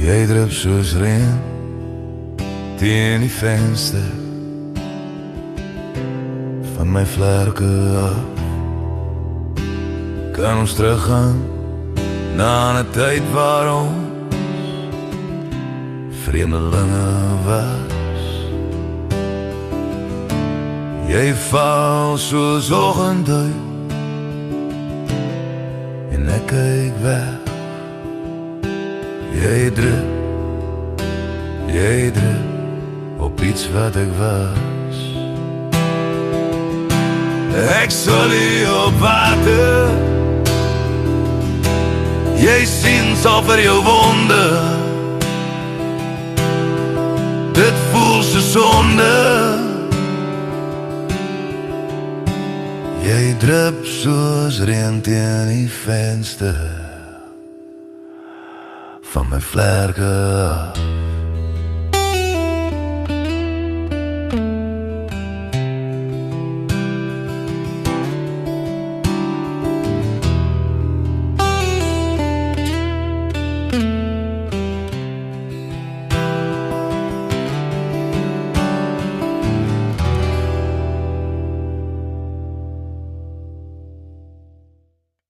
Jy drup soos reën teen die venster van my vlerke af. Kan ons teruggaan na 'n tyd waar ons vreemdelinge was. Jy val soos oggenduik en ek kyk weg. Jy drup op iets wat ek was. Ek sal nie op water. Jy sien sal vir jou wonde. Dit voel so sonde. Jy drup soos reën teen die venster van my vlerke af.